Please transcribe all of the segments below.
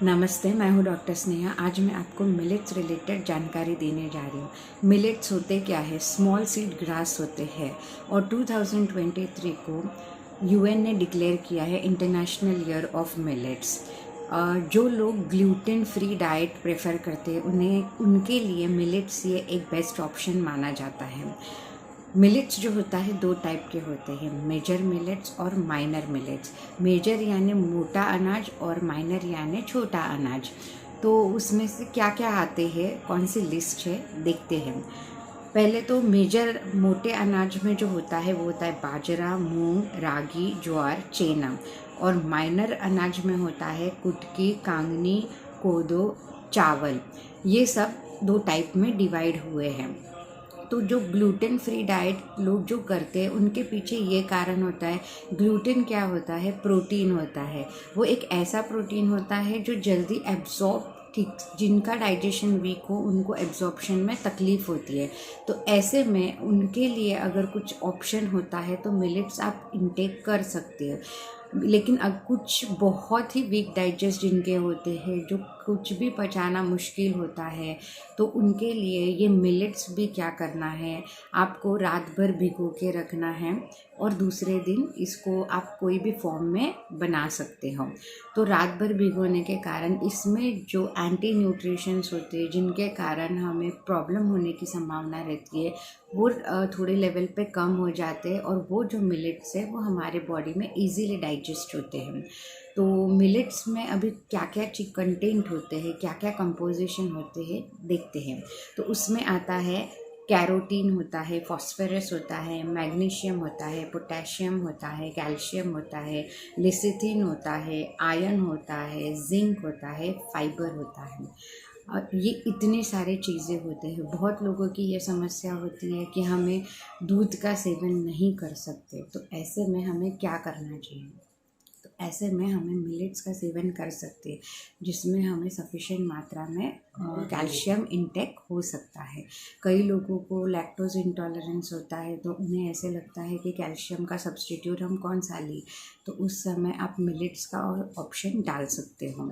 नमस्ते, मैं हूँ डॉक्टर स्नेहा। आज मैं आपको मिलेट्स रिलेटेड जानकारी देने जा रही हूँ। मिलेट्स होते क्या है? स्मॉल सीड ग्रास होते हैं और 2023 को यूएन ने डिक्लेयर किया है इंटरनेशनल ईयर ऑफ मिलेट्स। जो लोग ग्लूटेन फ्री डाइट प्रेफर करते हैं उनके लिए मिलेट्स ये एक बेस्ट ऑप्शन माना जाता है। मिलेट्स जो होता है दो टाइप के होते हैं, मेजर मिलेट्स और माइनर मिलेट्स। मेजर यानी मोटा अनाज और माइनर यानी छोटा अनाज। तो उसमें से क्या क्या आते हैं, कौन सी लिस्ट है, देखते हैं। पहले तो मेजर मोटे अनाज में जो होता है वो होता है बाजरा, मूंग, रागी, ज्वार, चेना। और माइनर अनाज में होता है कुटकी, कांगनी, कोदो, चावल। ये सब दो टाइप में डिवाइड हुए हैं। तो जो ग्लूटेन फ्री डाइट लोग जो करते हैं उनके पीछे ये कारण होता है। ग्लूटेन क्या होता है? प्रोटीन होता है। वो एक ऐसा प्रोटीन होता है जो जल्दी एब्जॉर्ब, ठीक, जिनका डाइजेशन वीक हो उनको एब्जॉर्प्शन में तकलीफ़ होती है। तो ऐसे में उनके लिए अगर कुछ ऑप्शन होता है तो मिलेट्स आप इंटेक कर सकते हो। लेकिन अब कुछ बहुत ही वीक डाइजेस्ट जिनके होते हैं, जो कुछ भी पचाना मुश्किल होता है, तो उनके लिए ये मिलेट्स भी क्या करना है, आपको रात भर भिगो के रखना है और दूसरे दिन इसको आप कोई भी फॉर्म में बना सकते हो। तो रात भर भिगोने के कारण इसमें जो एंटी न्यूट्रिशंस होते हैं जिनके कारण हमें प्रॉब्लम होने की संभावना रहती है वो थोड़े लेवल पे कम हो जाते हैं और वो जो मिलेट्स है वो हमारे बॉडी में इजीली डाइजेस्ट होते हैं। तो मिलेट्स में अभी क्या क्या चीज कंटेंट होते हैं, क्या क्या कंपोजिशन होते हैं, देखते हैं। तो उसमें आता है कैरोटीन होता है, फॉस्फोरस होता है, मैग्नीशियम होता है, पोटेशियम होता है, कैल्शियम होता है, लिसिथिन होता है, आयरन होता है, जिंक होता है, फाइबर होता है। और ये इतने सारे चीज़ें होते हैं। बहुत लोगों की ये समस्या होती है कि हमें दूध का सेवन नहीं कर सकते, तो ऐसे में हमें क्या करना चाहिए? तो ऐसे में हमें मिलेट्स का सेवन कर सकते हैं जिसमें हमें सफिशेंट मात्रा में कैल्शियम इंटेक हो सकता है। कई लोगों को लैक्टोज इंटॉलरेंस होता है तो उन्हें ऐसे लगता है कि कैल्शियम का सब्स्टिट्यूट हम कौन सा लें, तो उस समय आप मिलेट्स का ऑप्शन डाल सकते हो।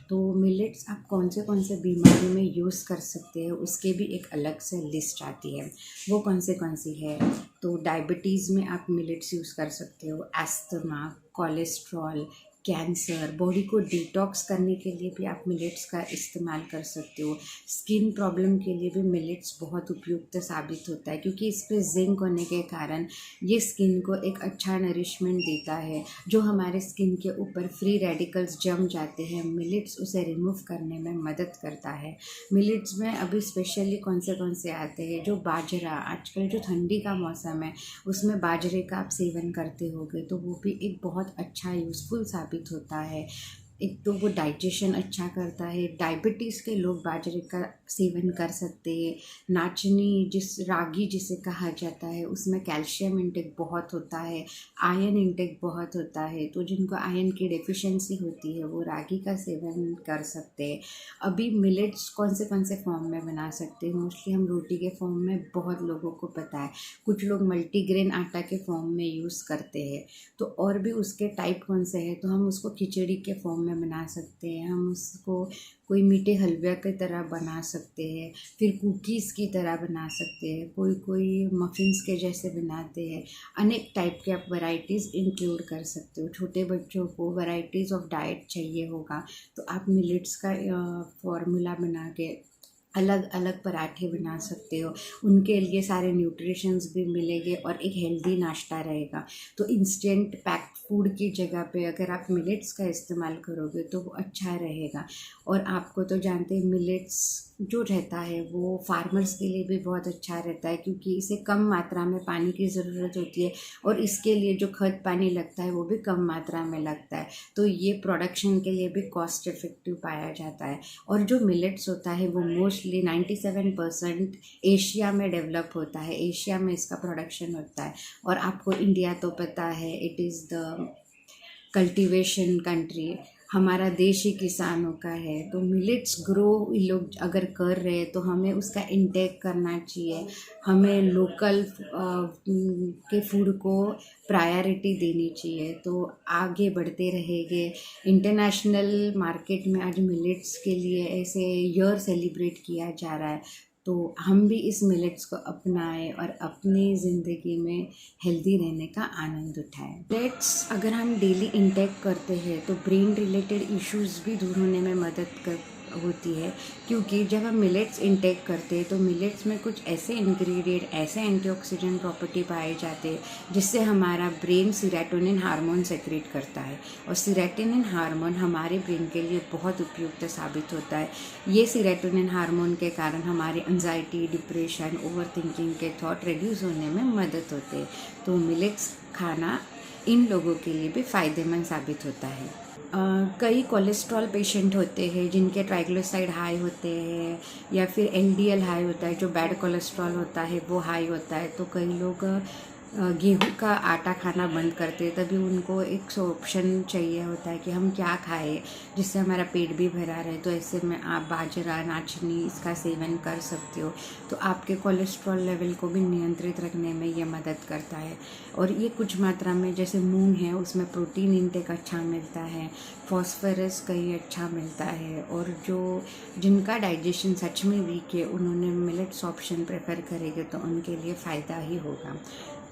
तो मिलेट्स आप कौन से बीमारी में यूज़ कर सकते हो उसके भी एक अलग से लिस्ट आती है। वो कौन सी है? तो डायबिटीज़ में आप मिलेट्स यूज़ कर सकते हो, एस्थमा, कोलेस्ट्रॉल, कैंसर, बॉडी को डिटॉक्स करने के लिए भी आप मिलेट्स का इस्तेमाल कर सकते हो। स्किन प्रॉब्लम के लिए भी मिलेट्स बहुत उपयुक्त साबित होता है क्योंकि इस पे जिंक होने के कारण ये स्किन को एक अच्छा नरिशमेंट देता है। जो हमारे स्किन के ऊपर फ्री रेडिकल्स जम जाते हैं, मिलेट्स उसे रिमूव करने में मदद करता है। मिलेट्स में अभी स्पेशली कौन से आते हैं? जो बाजरा, आजकल जो ठंडी का मौसम है उसमें बाजरे का आप सेवन करते होगे तो वो भी एक बहुत अच्छा यूज़फुल साबित होता है। एक तो वो डाइजेशन अच्छा करता है। डायबिटीज़ के लोग बाजरे का सेवन कर सकते हैं। नाचनी, रागी जिसे कहा जाता है, उसमें कैल्शियम इंटेक बहुत होता है, आयरन इंटेक बहुत होता है। तो जिनको आयरन की डेफिशिएंसी होती है वो रागी का सेवन कर सकते हैं। अभी मिलेट्स कौन से फॉर्म में बना सकते हैं? मोस्टली हम रोटी के फॉर्म में बहुत लोगों को पता है। कुछ लोग मल्टीग्रेन आटा के फॉर्म में यूज़ करते हैं। तो और भी उसके टाइप कौन से हैं? तो हम उसको खिचड़ी के फॉर्म में बना सकते हैं, हम उसको कोई मीठे हलवे की तरह बना सकते हैं, फिर कुकीज़ की तरह बना सकते हैं, कोई मफ़िन्स के जैसे बनाते हैं। अनेक टाइप के आप वैरायटीज़ इंक्लूड कर सकते हो। छोटे बच्चों को वैरायटीज़ ऑफ डाइट चाहिए होगा तो आप मिलेट्स का फॉर्मूला बना के अलग अलग पराठे बना सकते हो। उनके लिए सारे न्यूट्रिशंस भी मिलेंगे और एक हेल्दी नाश्ता रहेगा। तो इंस्टेंट पैक्ड फूड की जगह पे अगर आप मिलेट्स का इस्तेमाल करोगे तो वो अच्छा रहेगा। और आपको तो जानते हैं मिलेट्स जो रहता है वो फार्मर्स के लिए भी बहुत अच्छा रहता है क्योंकि इसे कम मात्रा में पानी की ज़रूरत होती है और इसके लिए जो खाद पानी लगता है वो भी कम मात्रा में लगता है। तो ये प्रोडक्शन के लिए भी कॉस्ट इफेक्टिव पाया जाता है। और जो मिलेट्स होता है वो मोस्टली 97% एशिया में डेवलप होता है, एशिया में इसका प्रोडक्शन होता है। और आपको इंडिया तो पता है, it is the cultivation country. हमारा देश ही किसानों का है, तो मिलेट्स ग्रो लोग अगर कर रहे हैं तो हमें उसका इंटेक करना चाहिए। हमें लोकल के फूड को प्रायोरिटी देनी चाहिए, तो आगे बढ़ते रहेंगे। इंटरनेशनल मार्केट में आज मिलेट्स के लिए ऐसे ईयर सेलिब्रेट किया जा रहा है, तो हम भी इस मिलेट्स को अपनाएं और अपनी ज़िंदगी में हेल्दी रहने का आनंद उठाएं। मिलेट्स अगर हम डेली इंटेक करते हैं तो ब्रेन रिलेटेड इश्यूज़ भी दूर होने में मदद होती है, क्योंकि जब हम मिलेट्स इंटेक करते हैं तो मिलेट्स में कुछ ऐसे इंग्रेडिएंट, ऐसे एंटीऑक्सीडेंट प्रॉपर्टी पाए जाते हैं जिससे हमारा ब्रेन सीरोटोनिन हार्मोन सेक्रेट करता है, और सीरोटोनिन हार्मोन हमारे ब्रेन के लिए बहुत उपयुक्त साबित होता है। ये सीरोटोनिन हार्मोन के कारण हमारे एंजाइटी, डिप्रेशन, ओवर थिंकिंग के थॉट रिड्यूस होने में मदद होते हैं। तो मिलेट्स खाना इन लोगों के लिए भी फ़ायदेमंद साबित होता है। कई कोलेस्ट्रॉल पेशेंट होते हैं जिनके ट्राइग्लिसराइड हाई होते हैं, या फिर एलडीएल हाई होता है, जो बैड कोलेस्ट्रॉल होता है वो हाई होता है। तो कई लोग गेहूं का आटा खाना बंद करते हैं, तभी उनको एक ऑप्शन चाहिए होता है कि हम क्या खाएं जिससे हमारा पेट भी भरा रहे। तो ऐसे में आप बाजरा, नाचनी इसका सेवन कर सकते हो, तो आपके कोलेस्ट्रॉल लेवल को भी नियंत्रित रखने में ये मदद करता है। और ये कुछ मात्रा में, जैसे मूंग है उसमें प्रोटीन इंटेक अच्छा मिलता है, फॉस्फोरस कहीं अच्छा मिलता है, और जिनका डाइजेशन सच में वीक है उन्होंने मिलेट्स ऑप्शन प्रेफर करेंगे तो उनके लिए फ़ायदा ही होगा।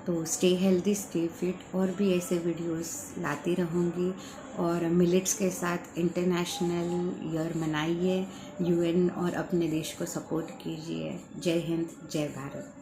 तो स्टे हेल्दी, स्टे फिट, और भी ऐसे वीडियोस लाती रहूँगी। और मिलेट्स के साथ इंटरनेशनल ईयर मनाइए, यूएन और अपने देश को सपोर्ट कीजिए। जय हिंद, जय भारत।